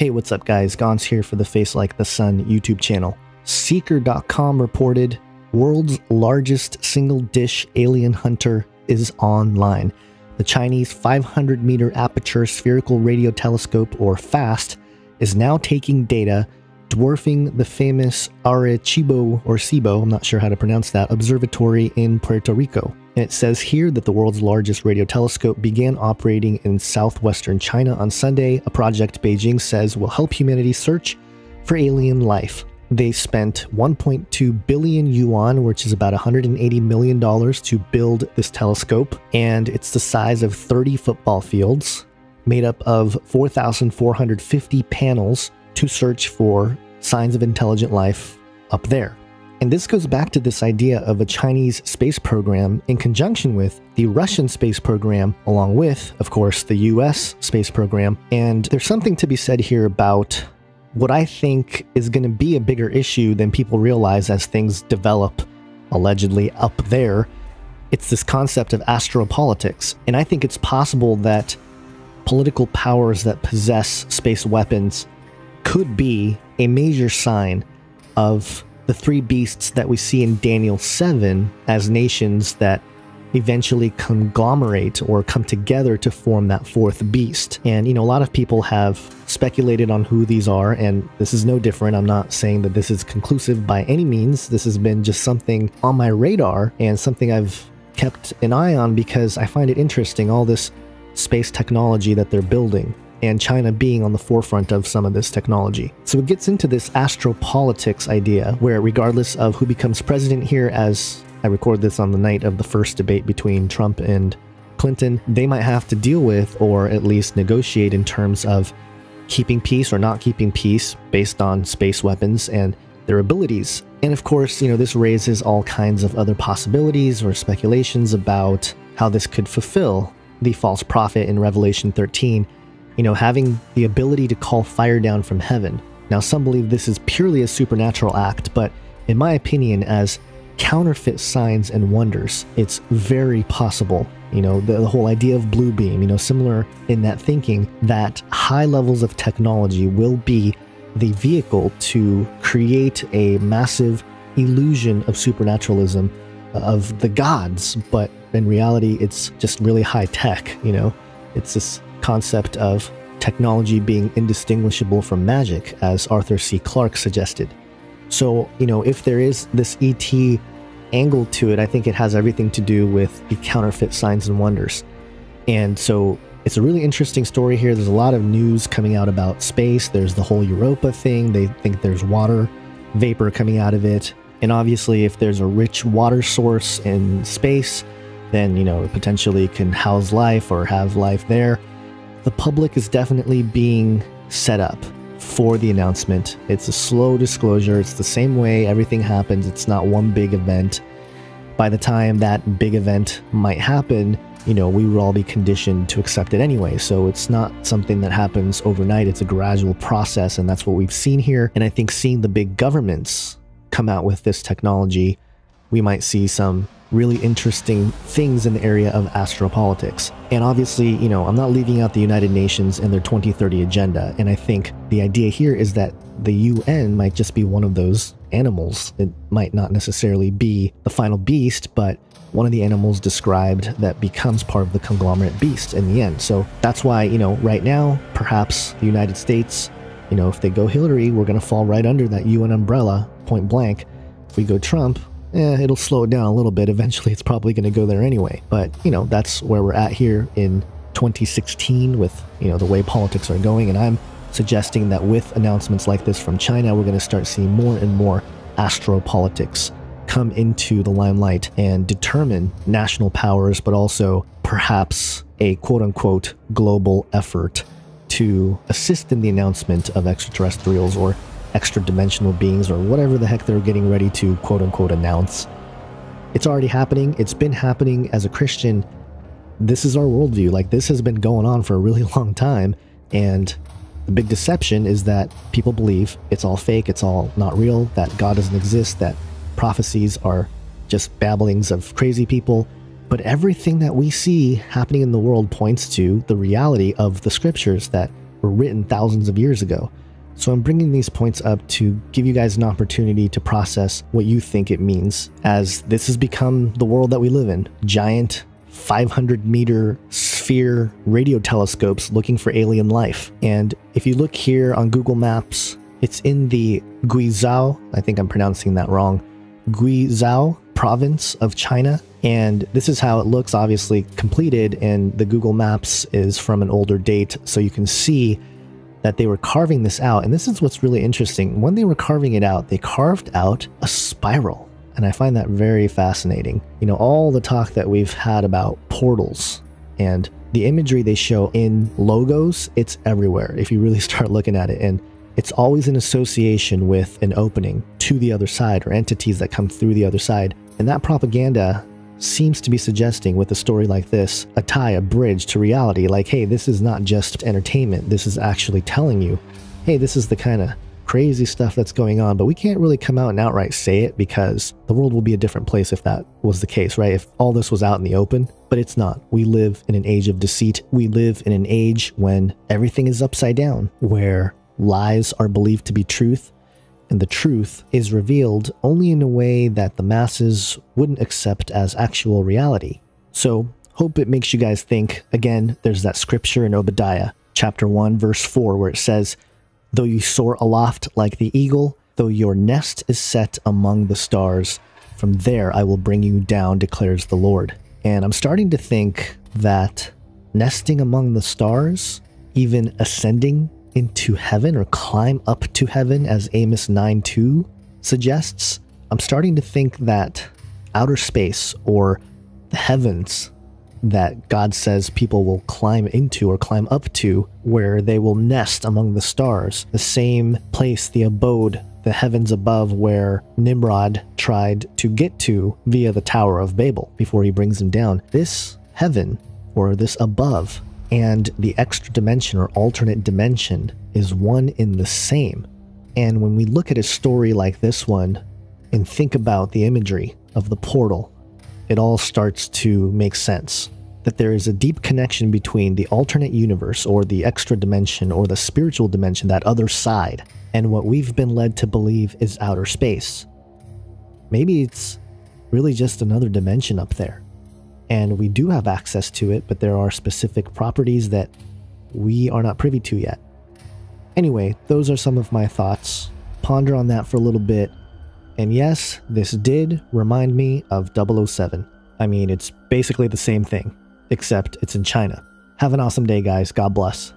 Hey, what's up guys? Gonz here for the Face Like the Sun YouTube channel. Seeker.com reported world's largest single dish alien hunter is online. The Chinese 500-meter aperture spherical radio telescope, or FAST, is now taking data dwarfing the famous Arecibo, or Cibo, I'm not sure how to pronounce that, observatory in Puerto Rico. And it says here that the world's largest radio telescope began operating in southwestern China on Sunday, a project Beijing says will help humanity search for alien life. They spent 1.2 billion yuan, which is about $180 million, to build this telescope, and it's the size of 30 football fields, made up of 4,450 panels to search for signs of intelligent life up there. And this goes back to this idea of a Chinese space program in conjunction with the Russian space program, along with, of course, the US space program. And there's something to be said here about what I think is going to be a bigger issue than people realize as things develop, allegedly, up there. It's this concept of astro-politics. And I think it's possible that political powers that possess space weapons could be a major sign of the three beasts that we see in Daniel 7 as nations that eventually conglomerate or come together to form that fourth beast. And, you know, a lot of people have speculated on who these are, and this is no different. I'm not saying that this is conclusive by any means. This has been just something on my radar and something I've kept an eye on because I find it interesting, all this space technology that they're building, and China being on the forefront of some of this technology. So it gets into this astro-politics idea, where regardless of who becomes president here, as I record this on the night of the first debate between Trump and Clinton, they might have to deal with, or at least negotiate in terms of keeping peace or not keeping peace based on space weapons and their abilities. And of course, you know, this raises all kinds of other possibilities or speculations about how this could fulfill the false prophet in Revelation 13, you know, having the ability to call fire down from heaven. Now, some believe this is purely a supernatural act, but in my opinion, as counterfeit signs and wonders, it's very possible, you know, the whole idea of blue beam, you know, similar in that thinking that high levels of technology will be the vehicle to create a massive illusion of supernaturalism of the gods, but in reality, it's just really high tech, you know, it's this concept of technology being indistinguishable from magic, as Arthur C. Clarke suggested. So, you know, if there is this ET angle to it, I think it has everything to do with the counterfeit signs and wonders. And so it's a really interesting story here. There's a lot of news coming out about space. There's the whole Europa thing. They think there's water vapor coming out of it. And obviously, if there's a rich water source in space, then, you know, it potentially can house life or have life there. The public is definitely being set up for the announcement. It's a slow disclosure. It's the same way everything happens. It's not one big event. By the time that big event might happen, you know, we would all be conditioned to accept it anyway. So it's not something that happens overnight. It's a gradual process, and that's what we've seen here. And I think seeing the big governments come out with this technology, we might see some really interesting things in the area of astropolitics. And obviously, you know, I'm not leaving out the United Nations and their 2030 agenda. And I think the idea here is that the UN might just be one of those animals. It might not necessarily be the final beast, but one of the animals described that becomes part of the conglomerate beast in the end. So that's why, you know, right now, perhaps the United States, you know, if they go Hillary, we're going to fall right under that UN umbrella, point blank. If we go Trump, it'll slow it down a little bit. Eventually, it's probably going to go there anyway. But, you know, that's where we're at here in 2016 with, you know, the way politics are going. And I'm suggesting that with announcements like this from China, we're going to start seeing more and more astro-politics come into the limelight and determine national powers, but also perhaps a quote-unquote global effort to assist in the announcement of extraterrestrials or extra-dimensional beings or whatever the heck they're getting ready to quote-unquote announce. It's already happening. It's been happening. As a Christian, this is our worldview. Like, this has been going on for a really long time, and the big deception is that people believe it's all fake, it's all not real, that God doesn't exist, that prophecies are just babblings of crazy people. But everything that we see happening in the world points to the reality of the scriptures, that were written thousands of years ago. So I'm bringing these points up to give you guys an opportunity to process what you think it means, as this has become the world that we live in. Giant 500-meter sphere radio telescopes looking for alien life. And if you look here on Google Maps, it's in the Guizhou, I think I'm pronouncing that wrong, Guizhou province of China. And this is how it looks, obviously completed, and the Google Maps is from an older date, so you can see that they were carving this out. And this is what's really interesting. When they were carving it out, they carved out a spiral. And I find that very fascinating. You know, all the talk that we've had about portals and the imagery they show in logos, it's everywhere if you really start looking at it. And it's always in association with an opening to the other side or entities that come through the other side. And that propaganda seems to be suggesting, with a story like this, a tie, a bridge to reality. Like, hey, this is not just entertainment. This is actually telling you, hey, this is the kind of crazy stuff that's going on, but we can't really come out and outright say it because the world will be a different place if that was the case, right? If all this was out in the open, but it's not. We live in an age of deceit. We live in an age when everything is upside down, where lies are believed to be truth, and the truth is revealed only in a way that the masses wouldn't accept as actual reality. So, hope it makes you guys think. Again, there's that scripture in Obadiah, chapter 1, verse 4, where it says, "Though you soar aloft like the eagle, though your nest is set among the stars, from there I will bring you down, declares the Lord." And I'm starting to think that nesting among the stars, even ascending into heaven or climb up to heaven, as Amos 9:2 suggests, I'm starting to think that outer space, or the heavens that God says people will climb into or climb up to, where they will nest among the stars, the same place, the abode, the heavens above, where Nimrod tried to get to via the Tower of Babel before he brings him down. This heaven, or this above, and the extra dimension or alternate dimension is one in the same. And when we look at a story like this one and think about the imagery of the portal, it all starts to make sense. That there is a deep connection between the alternate universe, or the extra dimension, or the spiritual dimension, that other side, and what we've been led to believe is outer space. Maybe it's really just another dimension up there, and we do have access to it, but there are specific properties that we are not privy to yet. Anyway, those are some of my thoughts. Ponder on that for a little bit. And yes, this did remind me of 007. I mean, it's basically the same thing, except it's in China. Have an awesome day, guys. God bless.